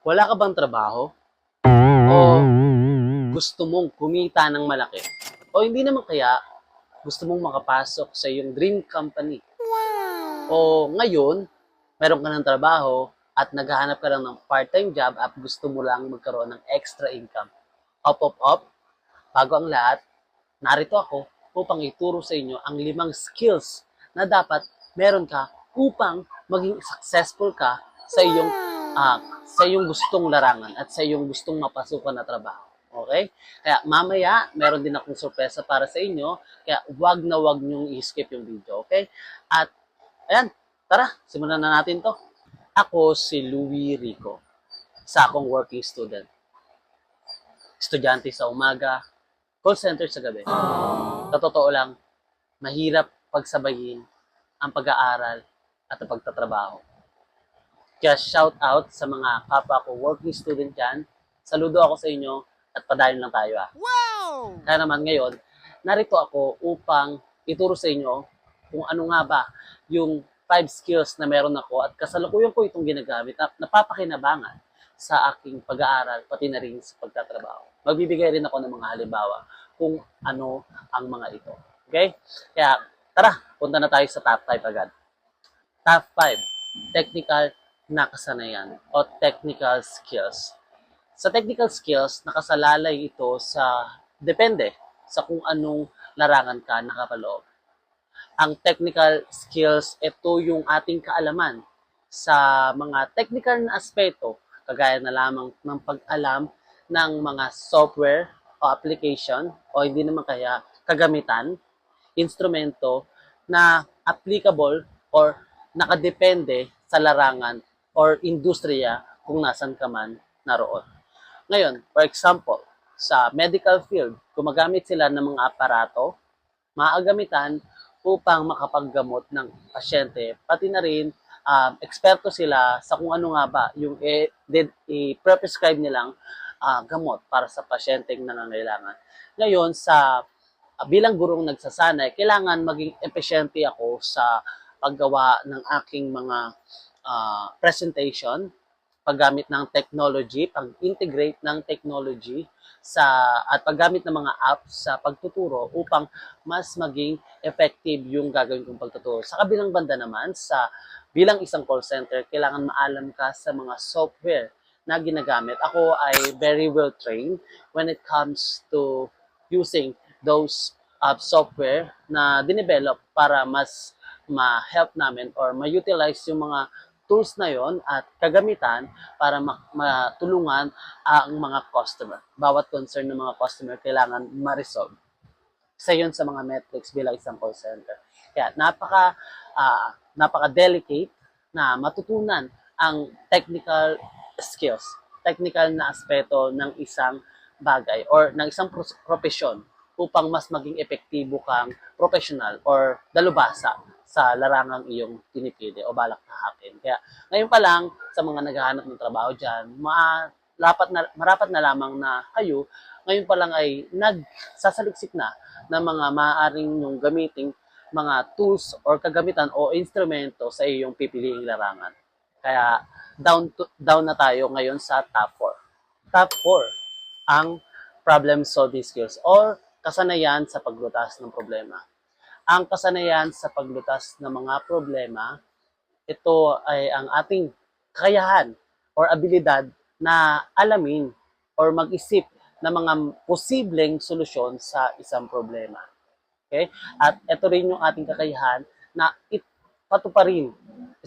Wala ka bang trabaho? O gusto mong kumita ng malaki? O hindi naman kaya gusto mong makapasok sa iyong dream company? O ngayon, meron ka ng trabaho at naghahanap ka lang ng part-time job at gusto mo lang magkaroon ng extra income? Op, bago ang lahat, narito ako upang ituro sa inyo ang 5 skills na dapat meron ka upang maging successful ka sa iyong gustong larangan at sa iyong gustong mapasukan na trabaho. Okay? Kaya mamaya, meron din akong sorpresa para sa inyo. Kaya wag niyong i-skip yung video. Okay? At ayan, tara, simulan na natin to. Ako si Louie Rico, sa akong working student. Estudyante sa umaga, call center sa gabi. Sa totoo lang, mahirap pagsabayin ang pag-aaral at ang pagtatrabaho. Kaya shout out sa mga kapwa ko working student dyan. Saludo ako sa inyo at padayon lang tayo Wow! Kaya naman ngayon, narito ako upang ituro sa inyo kung ano nga ba yung 5 skills na meron ako at kasalukuyan ko itong ginagamit na napapakinabangan sa aking pag-aaral pati na rin sa pagtatrabaho. Magbibigay rin ako ng mga halimbawa kung ano ang mga ito. Okay? Kaya tara, punta na tayo sa top 5 agad. Top 5, technical na kasanayan o technical skills. Sa technical skills, nakasalalay ito sa depende sa kung anong larangan ka nakapaloob. Ang technical skills, ito yung ating kaalaman sa mga technical na aspeto, kagaya na lamang ng pag-alam ng mga software o application o hindi naman kaya kagamitan, instrumento na applicable or nakadepende sa larangan or industriya kung nasan ka man naroon. Ngayon, for example, sa medical field, gumagamit sila ng mga aparato, maagamitan upang makapaggamot ng pasyente, pati na rin eksperto sila sa kung ano nga ba yung i-prescribe nilang gamot para sa pasyenteng nangangailangan. Ngayon, sa bilang gurong nagsasanay, kailangan maging efficiente ako sa paggawa ng aking mga presentation, paggamit ng technology, pag-integrate ng technology at paggamit ng mga apps sa pagtuturo upang mas maging effective yung gagawin kong pagtuturo. Sa kabilang banda naman, bilang isang call center, kailangan maalam ka sa mga software na ginagamit. Ako ay very well trained when it comes to using those software na dinevelop para mas ma-help namin or ma-utilize yung mga tools na yon at kagamitan para matulungan ang mga customer. Bawat concern ng mga customer kailangan ma-resolve. Isa yun sa mga metrics bilang isang call center. Kaya napaka-delicate na matutunan ang technical skills, technical na aspeto ng isang bagay or ng isang profesyon upang mas maging epektibo kang professional or dalubhasa sa larangang iyong pinipili o balak hahakin. Kaya ngayon pa lang, sa mga naghahanap ng trabaho dyan, marapat na lamang na kayo, ngayon pa lang ay nagsasaliksik na ng mga maaaring yung gamiting mga tools or kagamitan o instrumento sa iyong pipiliing larangan. Kaya down na tayo ngayon sa top 4. Top 4, ang problem solving skills or kasanayan sa paglutas ng problema. Ang kasanayan sa paglutas ng mga problema, ito ay ang ating kakayahan or abilidad na alamin or mag-isip ng mga posibleng solusyon sa isang problema. Okay? At ito rin yung ating kakayahan na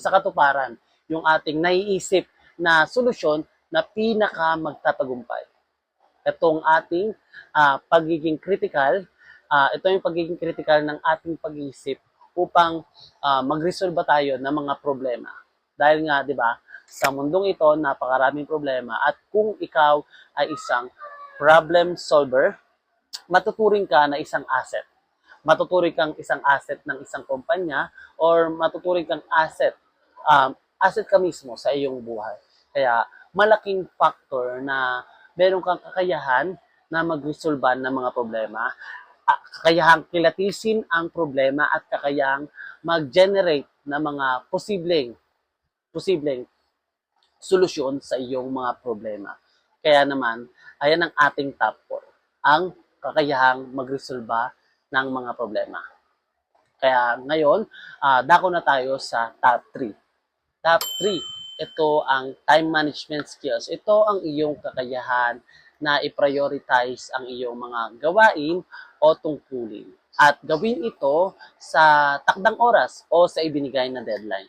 katuparan yung ating naiisip na solusyon na pinaka magtatagumpay. Itong ating pagiging critical, ito yung pagiging critical ng ating pag-iisip upang mag-resolve tayo ng mga problema. Dahil nga, di ba, sa mundong ito, napakaraming problema at kung ikaw ay isang problem solver, matuturing ka na isang asset. Matuturing kang isang asset ng isang kumpanya or matuturing kang asset ka mismo sa iyong buhay. Kaya malaking factor na meron kang kakayahan na mag-resolve ng mga problema, kakayahang kilatisin ang problema at kakayahang mag-generate ng mga posibleng solusyon sa iyong mga problema. Kaya naman, ayan ang ating top 4, ang kakayahang magresolba ng mga problema. Kaya ngayon, dako na tayo sa top 3. Top 3, ito ang time management skills. Ito ang iyong kakayahan na i-prioritize ang iyong mga gawain o tungkulin. At gawin ito sa takdang oras o sa ibinigay na deadline.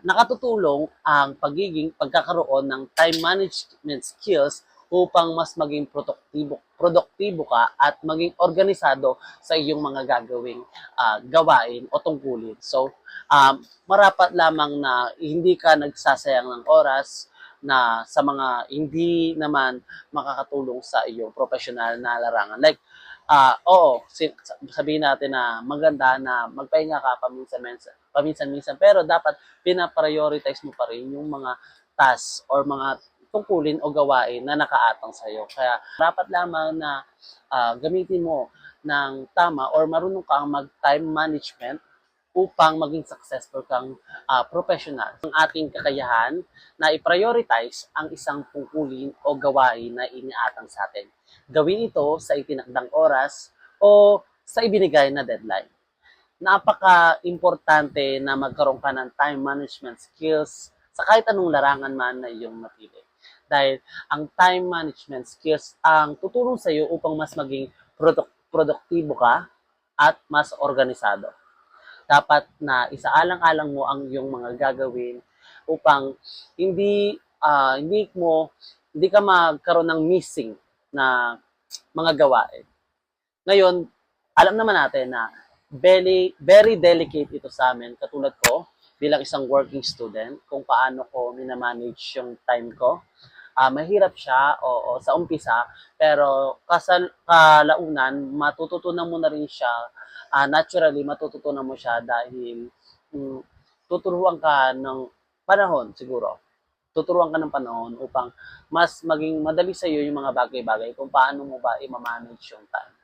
Nakatutulong ang pagkakaroon ng time management skills upang mas maging produktibo ka at maging organisado sa iyong mga gagawing gawain o tungkulin. So, marapat lamang na hindi ka nagsasayang ng oras na sa mga hindi naman makakatulong sa iyong professional na larangan. Like, oo, sabihin natin na maganda na magpahinga ka paminsan-minsan, pero dapat pina-prioritize mo pa rin yung mga tasks or mga tungkulin o gawain na nakaatang sa iyo. Kaya dapat lamang na gamitin mo ng tama or marunong kang mag-time management upang maging successful kang professional. Ang ating kakayahan na i-prioritize ang isang tungkulin o gawain na iniatang sa atin. Gawin ito sa itinakdang oras o sa ibinigay na deadline. Napaka-importante na magkaroon ka ng time management skills sa kahit anong larangan man na iyong napili. Dahil ang time management skills ang tutulong sa iyo upang mas maging produktibo ka at mas organisado. Dapat na isaalang-alang mo ang iyong mga gagawin upang hindi ka magkaroon ng missing na mga gawain. Ngayon, alam naman natin na very, very delicate ito sa amin, katulad ko bilang isang working student, kung paano ko minamanage yung time ko. Mahirap siya, oo, sa umpisa, pero kalaunan, matututunan mo na rin siya. Naturally, matututunan mo siya dahil tuturuan ka ng panahon siguro. Tuturuan ka ng panahon upang mas maging madali sa iyo yung mga bagay-bagay kung paano mo ba i-manage yung time.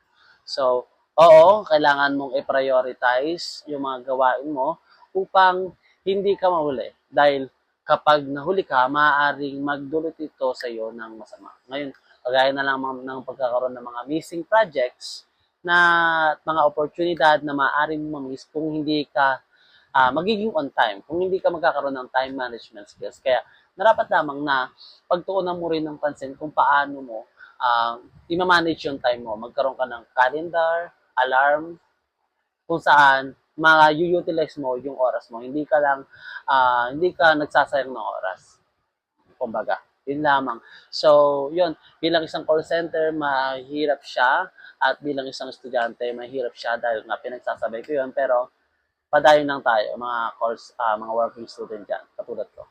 So, oo, kailangan mong i-prioritize yung mga gawain mo upang hindi ka mahuli. Dahil kapag nahuli ka, maaaring magdulot ito sa iyo ng masama. Ngayon, kagaya na lang ng pagkakaroon ng mga missing projects na mga oportunidad na maaaring mamiss kung hindi ka magiging on time, kung hindi ka magkakaroon ng time management skills. Kaya narapat lamang na pagtuunan mo rin ng pansin kung paano mo i-manage yung time mo. Magkaroon ka ng calendar, alarm, kung saan ma-utilize mo yung oras mo. Hindi ka nagsasayang ng oras. Kumbaga, yun lamang. So, yun, bilang isang call center, mahirap siya. At bilang isang estudyante, mahirap siya dahil nga pinagsasabay ko yun. Pero, padayon lang tayo, mga working student dyan, katulad ko.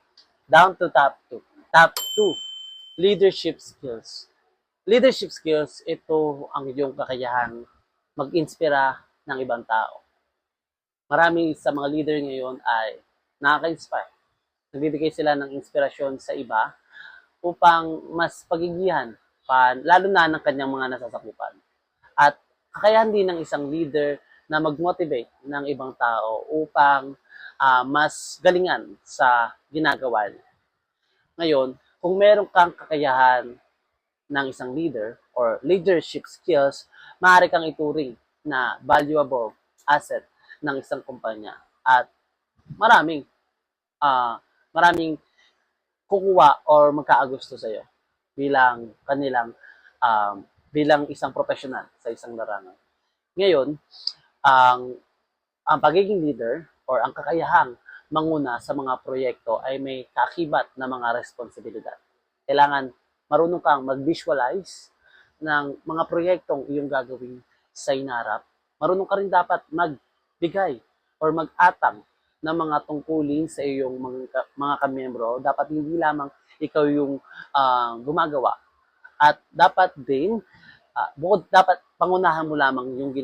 Down to top 2. Top 2, leadership skills. Leadership skills, ito ang iyong kakayahan mag-inspira ng ibang tao. Marami sa mga leader ngayon ay nakaka-inspire. Nagbibigay sila ng inspirasyon sa iba upang mas pagigihan, lalo na ng kanyang mga nasasakupan. At kakayahan din ng isang leader na mag-motivate ng ibang tao upang mas galingan sa ginagawa niya. Ngayon, kung meron kang kakayahan ng isang leader or leadership skills, maaari kang ituring na valuable asset ng isang kumpanya. At maraming kukuha or magkaagusto sa iyo bilang bilang isang professional sa isang larangan. Ngayon, ang pagiging leader or ang kakayahang manguna sa mga proyekto ay may kaakibat na mga responsibilidad. Kailangan marunong kang mag-visualize ng mga proyektong iyong gagawin sa inarap. Marunong ka rin dapat magbigay or mag-atang ng mga tungkulin sa iyong mga kamiyembro. Dapat hindi lamang ikaw yung gumagawa. At dapat din, dapat pangunahan mo lamang yung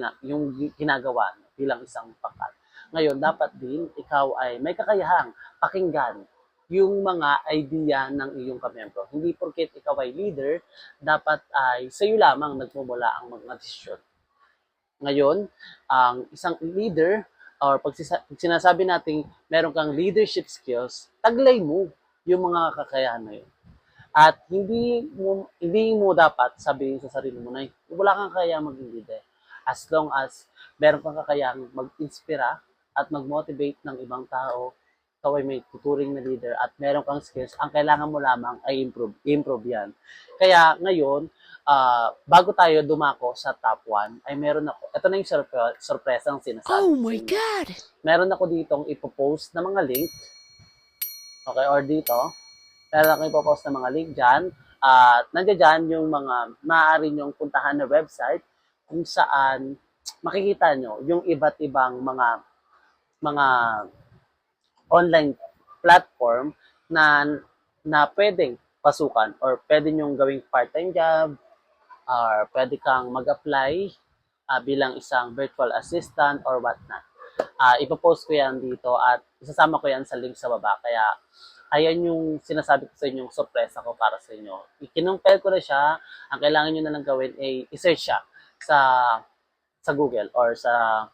ginagawa bilang isang pangkat. Ngayon, dapat din ikaw ay may kakayahang pakinggan yung mga idea ng iyong kamiyembro. Hindi porket ikaw ay leader, dapat ay sa iyo lamang nagmumula ang mga desisyon. Ngayon, ang isang leader, or pag sinasabi natin meron kang leadership skills, taglay mo yung mga kakayahan na yun. At hindi mo dapat sabihin sa sarili mo na wala kang kaya maging leader. As long as meron kang kakayahang mag-inspira at mag-motivate ng ibang tao, ikaw ay may tuturing na leader at meron kang skills, ang kailangan mo lamang ay improve yan. Kaya ngayon, bago tayo dumako sa top 1, ay meron ako, ito na yung sorpresang sinasabi Oh ko sa my inyo. God! Meron ako ditong ipopost na mga link, okay, or dito, meron ako ipopost na mga link dyan, at nandiyan dyan yung mga maaari nyong puntahan na website kung saan makikita nyo yung iba't ibang mga online platform na pwedeng pasukan or pwede nyong gawing part-time job or pwede kang mag-apply bilang isang virtual assistant or whatnot. Ipopost ko yan dito at isasama ko yan sa link sa baba. Kaya ayan yung sinasabi ko sa inyong sorpresa ko para sa inyo. Ikinumpel ko na siya. Ang kailangan nyo na lang gawin ay isearch siya sa Google or sa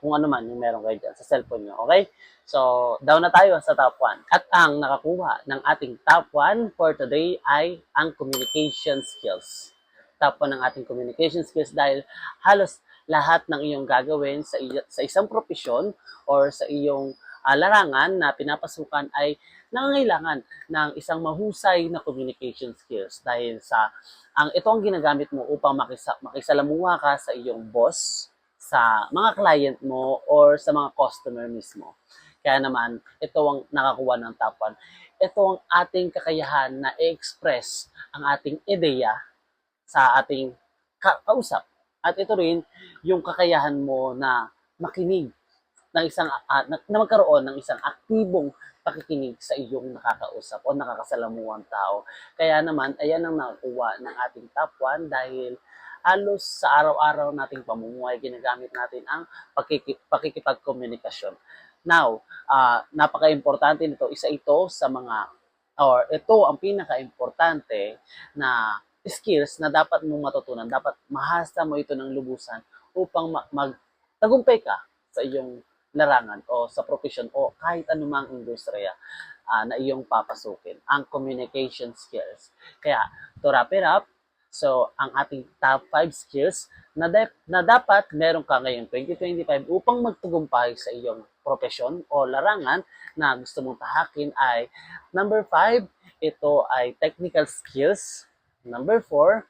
kung ano man yung meron kayo dyan sa cellphone nyo. Okay? So, down na tayo sa top 1. At ang nakakuha ng ating top 1 for today ay ang communication skills. Top 1 ng ating communication skills dahil halos lahat ng iyong gagawin sa isang profesyon or sa iyong larangan na pinapasukan ay nangangailangan ng isang mahusay na communication skills dahil ito ang ginagamit mo upang makisalamuha ka sa iyong boss, sa mga client mo, or sa mga customer mismo. Kaya naman, ito ang nakakuha ng top 1. Ito ang ating kakayahan na i-express ang ating ideya sa ating kausap. At ito rin yung kakayahan mo na makinig ng na magkaroon ng isang aktibong pakikinig sa iyong nakakausap o nakakasalamuhang tao. Kaya naman, ayan ang nakuha ng ating top 1 dahil halos sa araw-araw nating pamumuhay, ginagamit natin ang pakikipagkomunikasyon. Now, napaka-importante nito. Isa ito sa ito ang pinaka-importante na skills na dapat mong matutunan. Dapat mahasa mo ito ng lubusan upang magtagumpay ka sa iyong larangan o sa profession o kahit anumang industriya na iyong papasukin. Ang communication skills. Kaya, to wrap it up, so ang ating top 5 skills na dapat meron ka ngayong 2025 upang magtagumpay sa iyong profesyon o larangan na gusto mong tahakin ay number 5, ito ay technical skills. Number 4,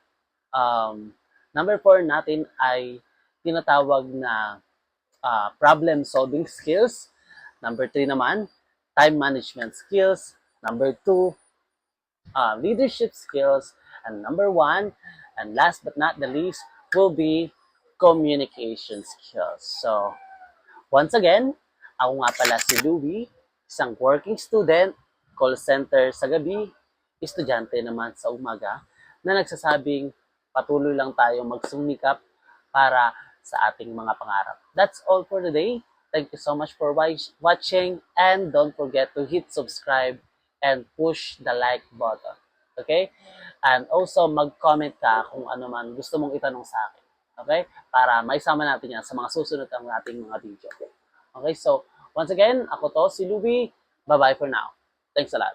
number 4 natin ay tinatawag na problem solving skills. Number 3 naman, time management skills. Number 2, leadership skills. And number 1, and last but not the least, will be communication skills. So, once again, ako nga pala si Louie, isang working student, call center sa gabi, estudyante naman sa umaga, na nagsasabing patuloy lang tayo magsumikap para sa ating mga pangarap. That's all for today. Thank you so much for watching and don't forget to hit subscribe and push the like button. Okay? And also mag-comment ka kung ano man gusto mong itanong sa akin. Okay? Para maisama natin yan sa mga susunod ang ating mga video. Okay? So, once again, ako to si Louie. Bye-bye for now. Thanks a lot.